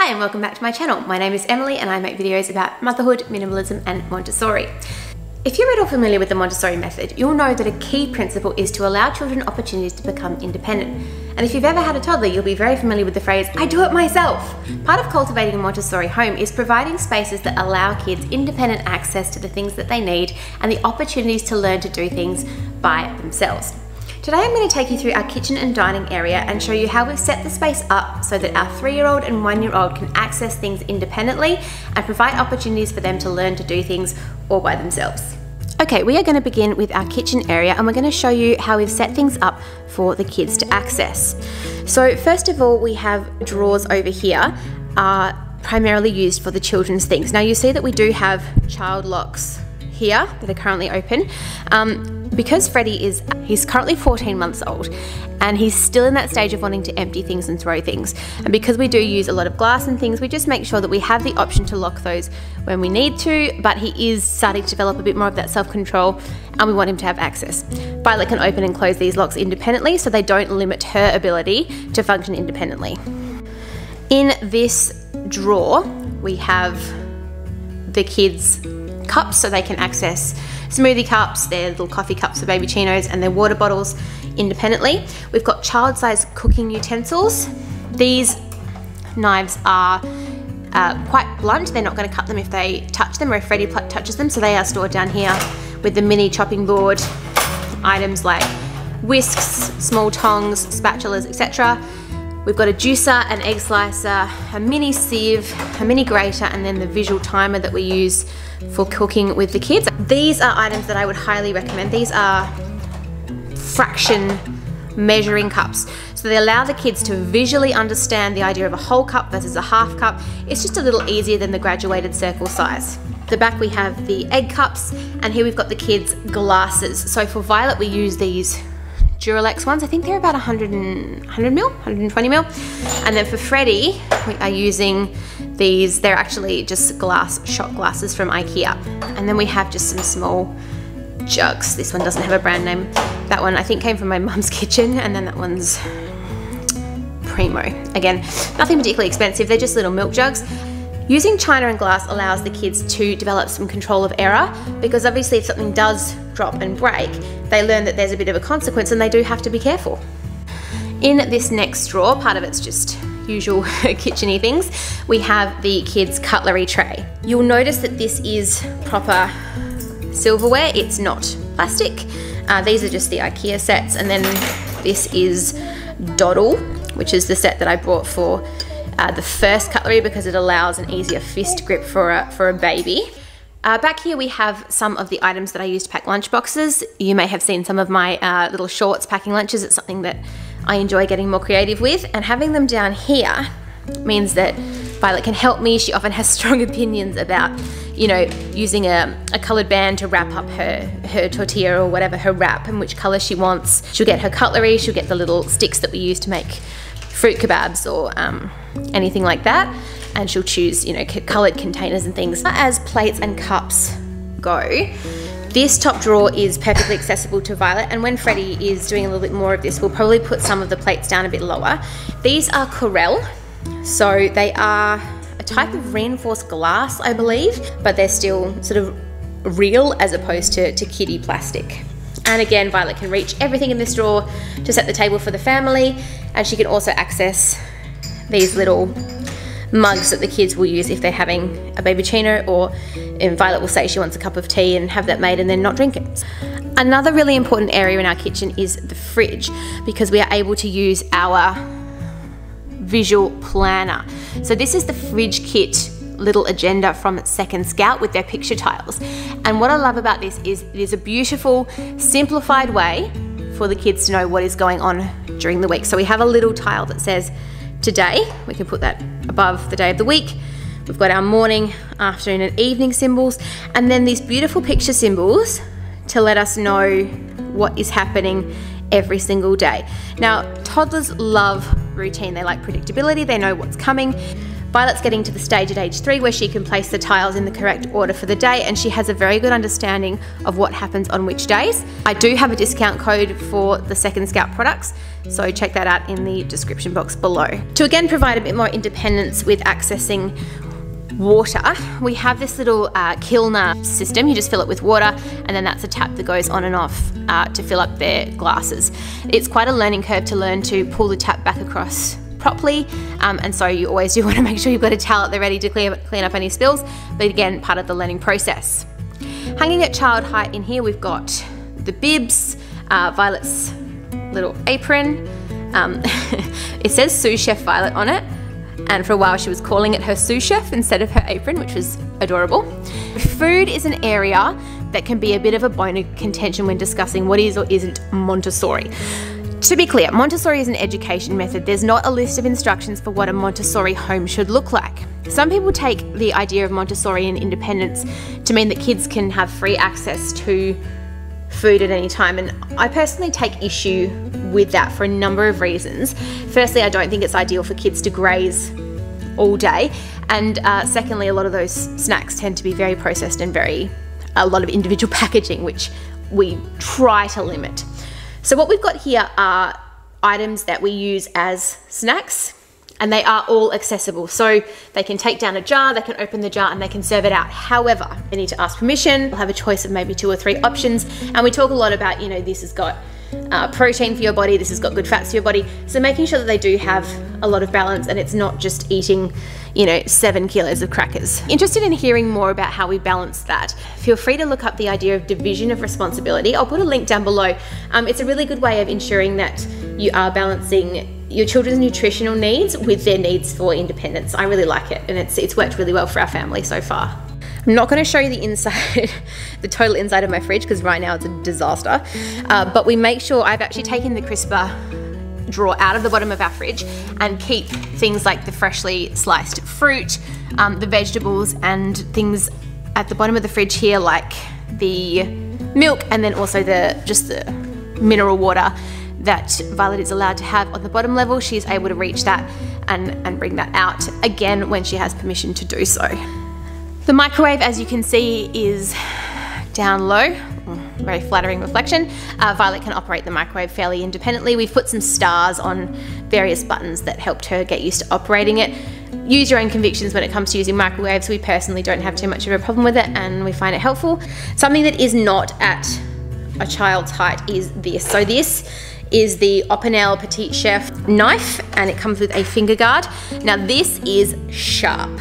Hi and welcome back to my channel. My name is Emily and I make videos about motherhood, minimalism and Montessori. If you're at all familiar with the Montessori method, you'll know that a key principle is to allow children opportunities to become independent. And if you've ever had a toddler, you'll be very familiar with the phrase, I do it myself. Part of cultivating a Montessori home is providing spaces that allow kids independent access to the things that they need and the opportunities to learn to do things by themselves. Today I'm going to take you through our kitchen and dining area and show you how we've set the space up so that our 3-year-old and 1-year-old can access things independently and provide opportunities for them to learn to do things all by themselves. Okay, we are going to begin with our kitchen area and we're going to show you how we've set things up for the kids to access. So first of all, we have drawers over here are primarily used for the children's things. Now you see that we do have child locks here that are currently open. Because Freddie he's currently 14 months old and he's still in that stage of wanting to empty things and throw things. And because we do use a lot of glass and things, we just make sure that we have the option to lock those when we need to, but he is starting to develop a bit more of that self-control and we want him to have access. Violet can open and close these locks independently so they don't limit her ability to function independently. In this drawer, we have the kids' cups so they can access smoothie cups, their little coffee cups for baby chinos and their water bottles independently. We've got child-sized cooking utensils. These knives are quite blunt. They're not going to cut them if they touch them or if Freddie touches them, so they are stored down here with the mini chopping board, items like whisks, small tongs, spatulas, etc. We've got a juicer, an egg slicer, a mini sieve, a mini grater, and then the visual timer that we use for cooking with the kids. These are items that I would highly recommend. These are fraction measuring cups. So they allow the kids to visually understand the idea of a whole cup versus a half cup. It's just a little easier than the graduated circle size. At the back we have the egg cups, and here we've got the kids' glasses. So for Violet we use these Duralex ones. I think they're about 100 mil, 120 mil. And then for Freddie, we are using these. They're actually just shot glasses from IKEA. And then we have just some small jugs. This one doesn't have a brand name. That one I think came from my mum's kitchen, and then that one's Primo. Again, nothing particularly expensive. They're just little milk jugs. Using china and glass allows the kids to develop some control of error, because obviously if something does drop and break, they learn that there's a bit of a consequence and they do have to be careful. In this next drawer, part of it's just usual kitchen-y things, we have the kids' cutlery tray. You'll notice that this is proper silverware, it's not plastic. These are just the IKEA sets, and then this is Toddler, which is the set that I brought for the first cutlery because it allows an easier fist grip for a baby. Back here we have some of the items that I use to pack lunch boxes. You may have seen some of my little shorts packing lunches. It's something that I enjoy getting more creative with, and having them down here means that Violet can help me. She often has strong opinions about, you know, using a coloured band to wrap up her tortilla or whatever, her wrap, and which colour she wants. She'll get her cutlery, she'll get the little sticks that we use to make fruit kebabs or anything like that, and she'll choose, you know, coloured containers and things. As plates and cups go, this top drawer is perfectly accessible to Violet, and when Freddie is doing a little bit more of this, we'll probably put some of the plates down a bit lower. These are Corelle, so they are a type of reinforced glass, I believe, but they're still sort of real as opposed to kiddie plastic. And again, Violet can reach everything in this drawer to set the table for the family, and she can also access these little mugs that the kids will use if they're having a baby chino, or Violet will say she wants a cup of tea and have that made and then not drink it. Another really important area in our kitchen is the fridge, because we are able to use our visual planner. So this is the fridge kit little agenda from Second Scout with their picture tiles. And what I love about this is it is a beautiful, simplified way for the kids to know what is going on during the week. So we have a little tile that says today, we can put that above the day of the week. We've got our morning, afternoon and evening symbols, and then these beautiful picture symbols to let us know what is happening every single day. Now, toddlers love routine. They like predictability, they know what's coming. Violet's getting to the stage at age 3 where she can place the tiles in the correct order for the day, and she has a very good understanding of what happens on which days. I do have a discount code for the Second Scout products, so check that out in the description box below. To again provide a bit more independence with accessing water, we have this little kilner system. You just fill it with water, and then that's a tap that goes on and off to fill up their glasses. It's quite a learning curve to learn to pull the tap back across properly, and so you always do want to make sure you've got a towel at the ready to clean up any spills, but again, part of the learning process. Hanging at child height in here, we've got the bibs, Violet's little apron. It says sous chef Violet on it, and for a while she was calling it her sous chef instead of her apron, which was adorable. Food is an area that can be a bit of a bone of contention when discussing what is or isn't Montessori. To be clear, Montessori is an education method. There's not a list of instructions for what a Montessori home should look like. Some people take the idea of Montessori and independence to mean that kids can have free access to food at any time, and I personally take issue with that for a number of reasons. Firstly, I don't think it's ideal for kids to graze all day, and secondly, a lot of those snacks tend to be very processed and a lot of individual packaging, which we try to limit. So what we've got here are items that we use as snacks, and they are all accessible. So they can take down a jar, they can open the jar, and they can serve it out. However, they need to ask permission. We'll have a choice of maybe 2 or 3 options. And we talk a lot about, you know, this has got protein for your body, this has got good fats for your body. So making sure that they do have a lot of balance and it's not just eating, you know, 7 kilos of crackers. Interested in hearing more about how we balance that? Feel free to look up the idea of division of responsibility. I'll put a link down below. It's a really good way of ensuring that you are balancing your children's nutritional needs with their needs for independence. I really like it, and it's worked really well for our family so far. I'm not going to show you the inside, the total inside of my fridge, because right now it's a disaster. But we make sure, I've actually taken the crisper drawer out of the bottom of our fridge and keep things like the freshly sliced fruit, the vegetables, and things at the bottom of the fridge here, like the milk, and then also just the mineral water that Violet is allowed to have on the bottom level. She's able to reach that and bring that out again when she has permission to do so. The microwave, as you can see, is down low. Very flattering reflection. Violet can operate the microwave fairly independently. We've put some stars on various buttons that helped her get used to operating it. Use your own convictions when it comes to using microwaves. We personally don't have too much of a problem with it, and we find it helpful. Something that is not at a child's height is this. So this is the Opinel Petite Chef knife, and it comes with a finger guard. Now this is sharp.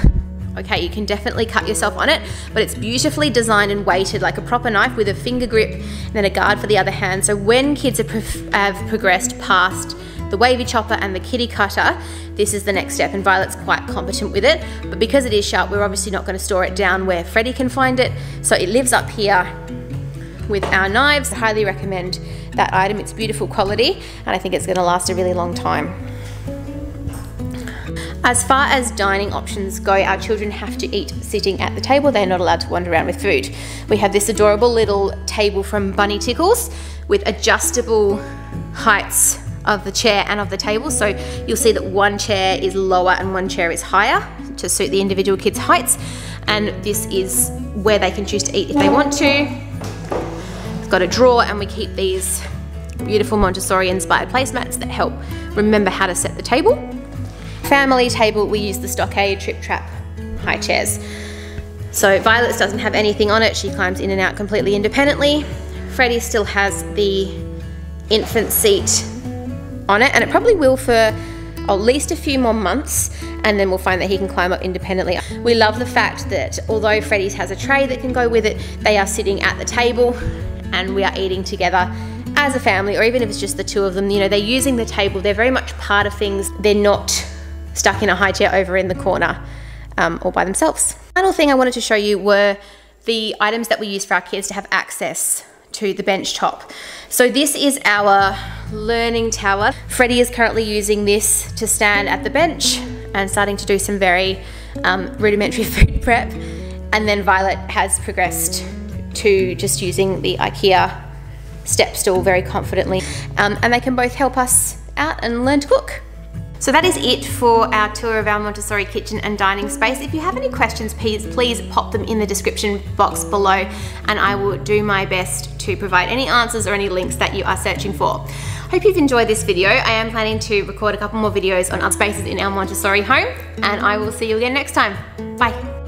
Okay, you can definitely cut yourself on it, but it's beautifully designed and weighted like a proper knife with a finger grip and then a guard for the other hand. So when kids have progressed past the wavy chopper and the kitty cutter, this is the next step, and Violet's quite competent with it. But because it is sharp, we're obviously not going to store it down where Freddie can find it. So it lives up here with our knives. I highly recommend that item. It's beautiful quality, and I think it's going to last a really long time. As far as dining options go, our children have to eat sitting at the table. They're not allowed to wander around with food. We have this adorable little table from Bunny Tickles with adjustable heights of the chair and of the table. So you'll see that one chair is lower and one chair is higher to suit the individual kids' heights. And this is where they can choose to eat if they want to. It's got a drawer, and we keep these beautiful Montessori inspired placemats that help remember how to set the table. Family table, we use the Stockade Trip Trap high chairs. So Violet's doesn't have anything on it. She climbs in and out completely independently. Freddie still has the infant seat on it, and it probably will for at least a few more months, and then we'll find that he can climb up independently. We love the fact that although Freddie's has a tray that can go with it, they are sitting at the table and we are eating together as a family, or even if it's just the two of them. You know, they're using the table, they're very much part of things. They're not stuck in a high chair over in the corner all by themselves. Final thing I wanted to show you were the items that we use for our kids to have access to the bench top. So this is our learning tower. Freddie is currently using this to stand at the bench and starting to do some very rudimentary food prep. And then Violet has progressed to just using the IKEA step stool very confidently. And they can both help us out and learn to cook. So that is it for our tour of our Montessori kitchen and dining space. If you have any questions, please pop them in the description box below, and I will do my best to provide any answers or any links that you are searching for. Hope you've enjoyed this video. I am planning to record a couple more videos on other spaces in our Montessori home, and I will see you again next time. Bye.